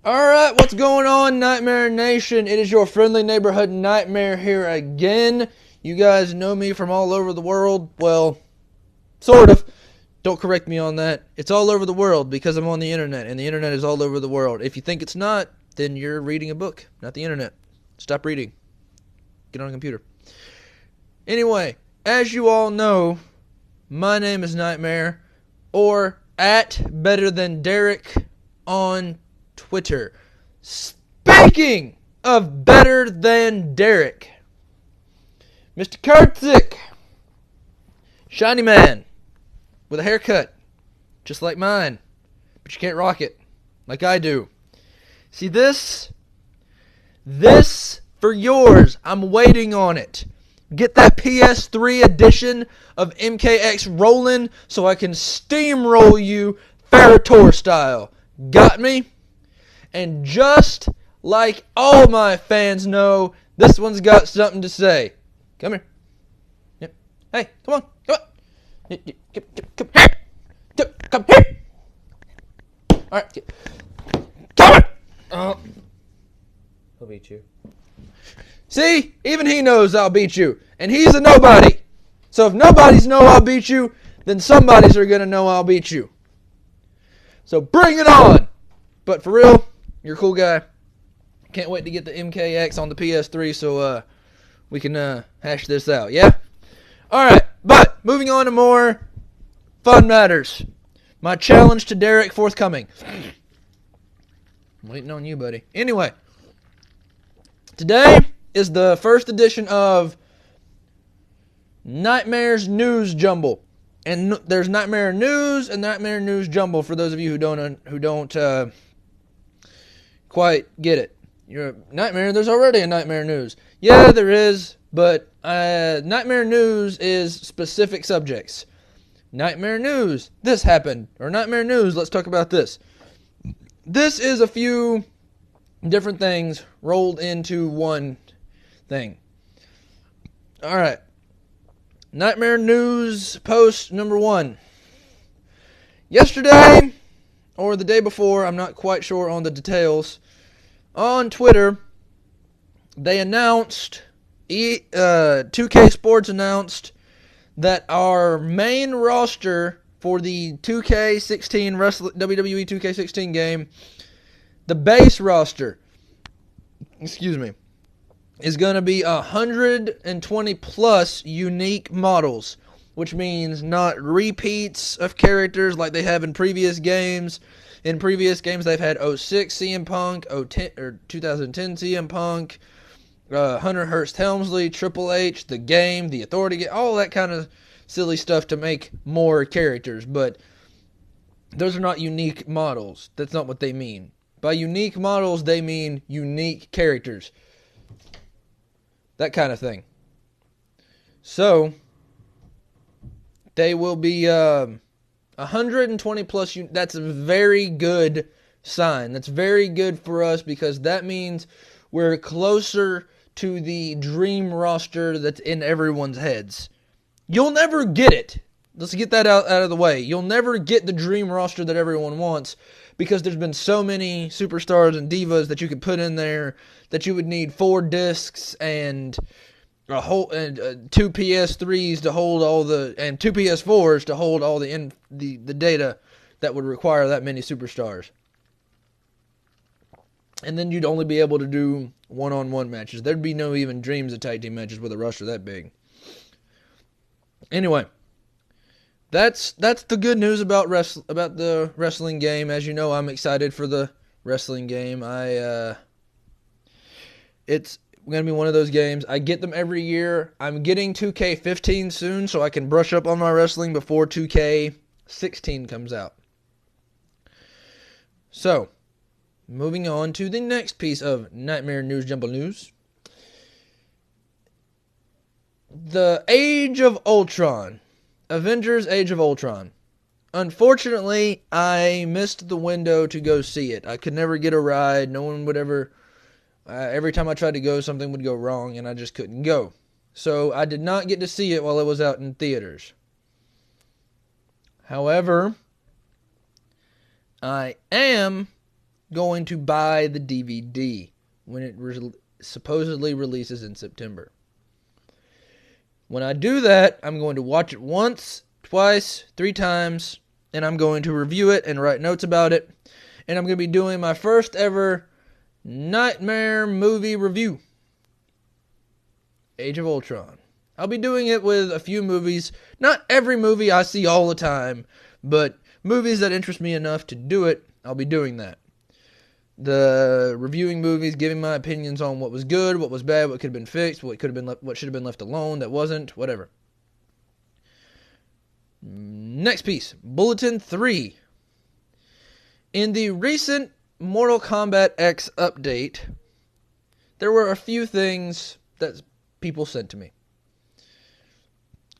Alright, what's going on, Nightmare Nation? It is your friendly neighborhood Nightmare here again. You guys know me from all over the world. Well, sort of. Don't correct me on that. It's all over the world because I'm on the internet, and the internet is all over the world. If you think it's not, then you're reading a book, not the internet. Stop reading. Get on a computer. Anyway, as you all know, my name is Nightmare, or at Better Than Derek on Twitter. Speaking of Better Than Derek, Mr. Kurtzik, shiny man with a haircut just like mine, but you can't rock it like I do. See this for yours. I'm waiting on it. Get that PS3 edition of MKX rolling so I can steamroll you Ferrator style. Got me? And just like all my fans know, this one's got something to say. Come here. Yep. Hey, come on. Come on. Come here. Come here. All right. Come on. He'll beat you. See? Even he knows I'll beat you. And he's a nobody. So if nobodies know I'll beat you, then somebody's are going to know I'll beat you. So bring it on. But for real, you're a cool guy. Can't wait to get the MKX on the PS3 so we can hash this out, yeah? Alright, but moving on to more fun matters. My challenge to Derek forthcoming. I'm waiting on you, buddy. Anyway, today is the first edition of Nightmare's News Jumble. And there's Nightmare News and Nightmare News Jumble for those of you who don't quite get it. You're a Nightmare, there's already a Nightmare News. Yeah, there is, but Nightmare News is specific subjects. Nightmare News, this happened. Or Nightmare News, let's talk about this. This is a few different things rolled into one thing. Alright. Nightmare News post number 1. Yesterday, or the day before, I'm not quite sure on the details, on Twitter, they announced, 2K Sports announced that our main roster for the 2K16 WWE 2K16 game, the base roster, is going to be 120 plus unique models, which means not repeats of characters like they have in previous games. In previous games, they've had 06 CM Punk, 2010 CM Punk, Hunter Hearst Helmsley, Triple H, The Game, The Authority, all that kind of silly stuff to make more characters. But those are not unique models. That's not what they mean. By unique models, they mean unique characters. That kind of thing. So, they will be 120 plus. That's a very good sign. That's very good for us because that means we're closer to the dream roster that's in everyone's heads. You'll never get it. Let's get that out of the way. You'll never get the dream roster that everyone wants because there's been so many superstars and divas that you could put in there that you would need 4 discs and a whole and 2 PS3s to hold all the and 2 PS4s to hold all the data that would require that many superstars. And then you'd only be able to do one-on-one matches. There'd be no even dreams of tag team matches with a roster that big. Anyway, that's the good news about the wrestling game. As you know, I'm excited for the wrestling game. It's going to be one of those games. I get them every year. I'm getting 2K15 soon, so I can brush up on my wrestling before 2K16 comes out. So, moving on to the next piece of Nightmare News Jumble News. The Age of Ultron. Avengers Age of Ultron. Unfortunately, I missed the window to go see it. I could never get a ride. No one would ever... every time I tried to go, something would go wrong, and I just couldn't go. So, I did not get to see it while it was out in theaters. However, I am going to buy the DVD when it supposedly releases in September. When I do that, I'm going to watch it once, twice, 3 times, and I'm going to review it and write notes about it. And I'm going to be doing my first ever Nightmare movie review. Age of Ultron. I'll be doing it with a few movies. Not every movie I see all the time, but movies that interest me enough to do it, I'll be doing that. The reviewing movies, giving my opinions on what was good, what was bad, what could have been fixed, what should have been left alone, that wasn't, whatever. Next piece, Bulletin 3. In the recent Mortal Kombat X update, there were a few things that people sent to me.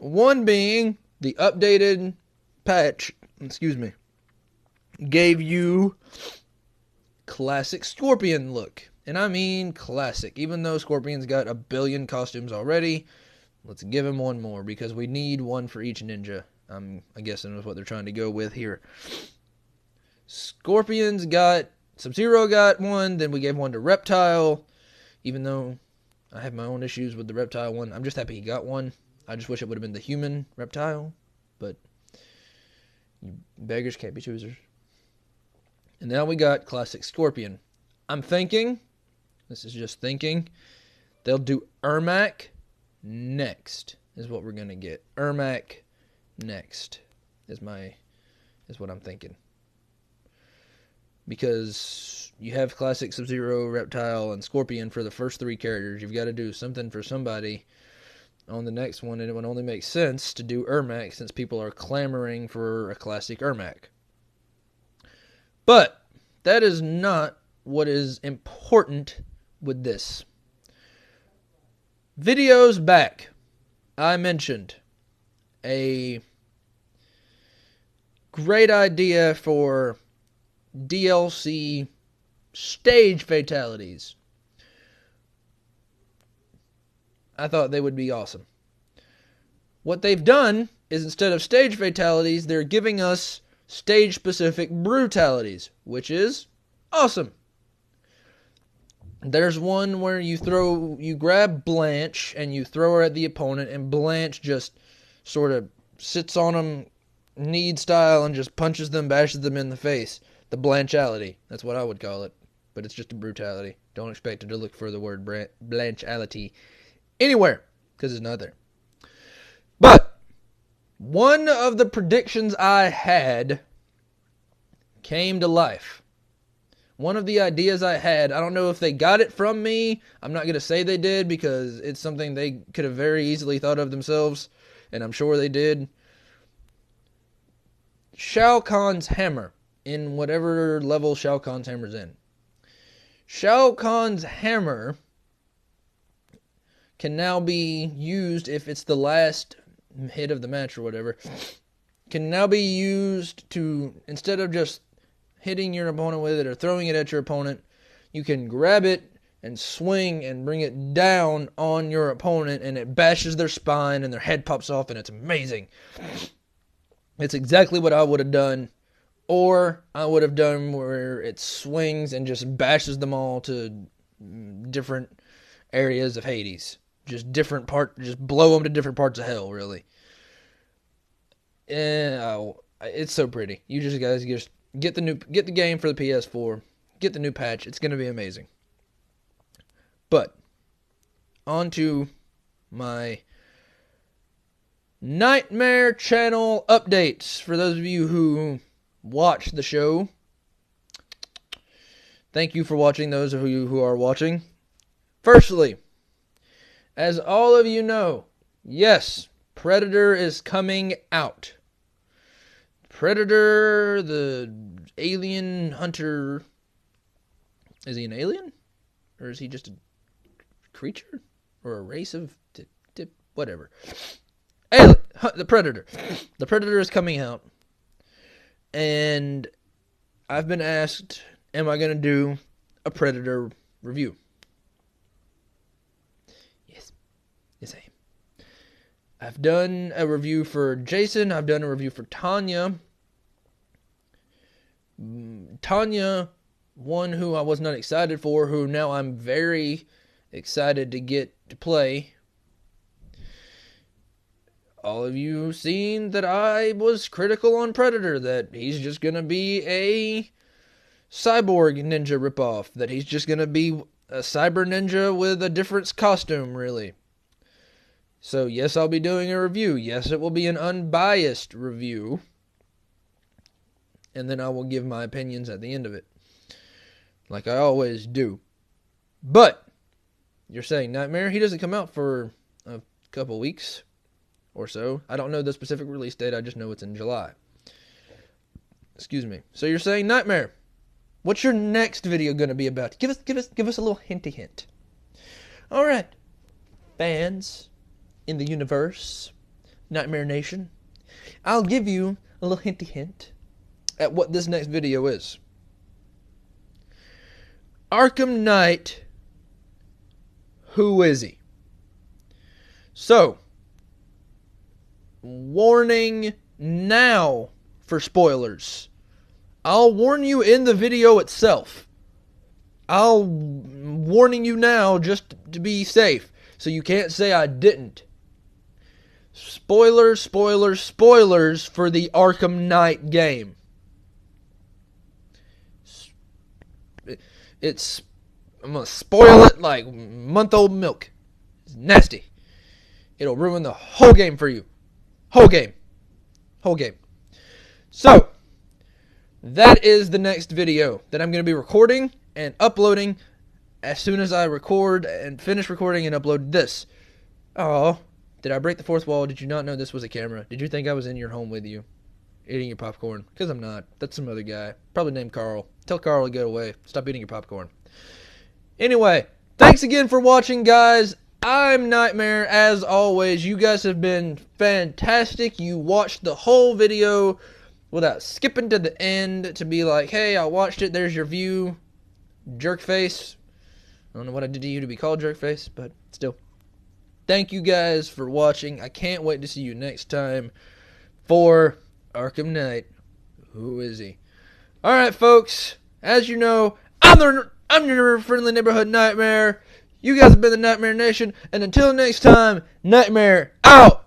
One being the updated patch, gave you classic Scorpion look. And I mean classic. Even though Scorpion's got a billion costumes already, let's give him one more because we need one for each ninja. I guess that's what they're trying to go with here. Scorpion's got, Sub-Zero got one, then we gave one to Reptile. Even though I have my own issues with the Reptile one, I'm just happy he got one. I just wish it would have been the human Reptile, but you beggars can't be choosers. And now we got classic Scorpion. I'm thinking, this is just thinking, they'll do Ermac next, is what we're going to get. Ermac next is what I'm thinking. Because you have classic Sub-Zero, Reptile, and Scorpion for the first 3 characters. You've got to do something for somebody on the next one, and it would only make sense to do Ermac since people are clamoring for a classic Ermac. But that is not what is important with this. Videos back, I mentioned a great idea for DLC stage fatalities. I thought they would be awesome. What they've done is instead of stage fatalities, they're giving us stage-specific brutalities, which is awesome. There's one where you grab Blanche and you throw her at the opponent, and Blanche just sort of sits on them Need style and just punches them, bashes them in the face. The Blanchality. That's what I would call it. But it's just a brutality. Don't expect it to look for the word Blanchality anywhere, because it's not there. But one of the predictions I had came to life. One of the ideas I had, I don't know if they got it from me. I'm not going to say they did because it's something they could have very easily thought of themselves, and I'm sure they did. Shao Kahn's hammer, in whatever level Shao Kahn's hammer's in. Shao Kahn's hammer can now be used, if it's the last hit of the match or whatever, can now be used to, instead of just hitting your opponent with it or throwing it at your opponent, you can grab it and swing and bring it down on your opponent, and it bashes their spine and their head pops off, and it's amazing. It's exactly what I would have done, or I would have done where it swings and just bashes them all to different areas of Hades. Just blow them to different parts of hell, really. It's so pretty. You guys get the game for the PS4, get the new patch. It's going to be amazing. But on to my Nightmare Channel updates. For those of you who watch the show, thank you for watching. Those of you who are watching, firstly, as all of you know, yes, Predator is coming out. Predator, the alien hunter. Is he an alien? Or is he just a creature? Or a race of whatever. The Predator. The Predator is coming out. And I've been asked, am I going to do a Predator review? Yes, I am. I've done a review for Jason. I've done a review for Tanya. Tanya one who I was not excited for, who now I'm very excited to get to play. All of you seen that I was critical on Predator, that he's just going to be a cyborg ninja ripoff, that he's just going to be a cyber ninja with a different costume, really. So yes, I'll be doing a review. Yes, it will be an unbiased review. And then I will give my opinions at the end of it, like I always do. But you're saying, Nightmare, he doesn't come out for a couple weeks or so. I don't know the specific release date. I just know it's in July. Excuse me. So you're saying, Nightmare, what's your next video going to be about? Give us a little hinty hint. All right, fans in the universe, Nightmare Nation, I'll give you a little hinty hint at what this next video is. Arkham Knight, who is he? So, warning now for spoilers. I'll warn you in the video itself. I'll warning you now just to be safe, so you can't say I didn't. Spoilers, spoilers, spoilers for the Arkham Knight game. I'm going to spoil it like month-old milk. It's nasty. It'll ruin the whole game for you. Whole game. So, that is the next video that I'm going to be recording and uploading as soon as I record and finish recording and upload this. Oh, did I break the fourth wall? Did you not know this was a camera? Did you think I was in your home with you, eating your popcorn? Because I'm not. That's some other guy, probably named Carl. Tell Carl to go away. Stop eating your popcorn. Anyway, thanks again for watching, guys. I'm Nightmare, as always. You guys have been fantastic. You watched the whole video without skipping to the end to be like, hey, I watched it. There's your view. Jerkface. I don't know what I did to you to be called Jerkface, but still. Thank you guys for watching. I can't wait to see you next time for Arkham Knight. Who is he? Alright, folks. As you know, I'm your friendly neighborhood Nightmare. You guys have been the Nightmare Nation. And until next time, Nightmare out.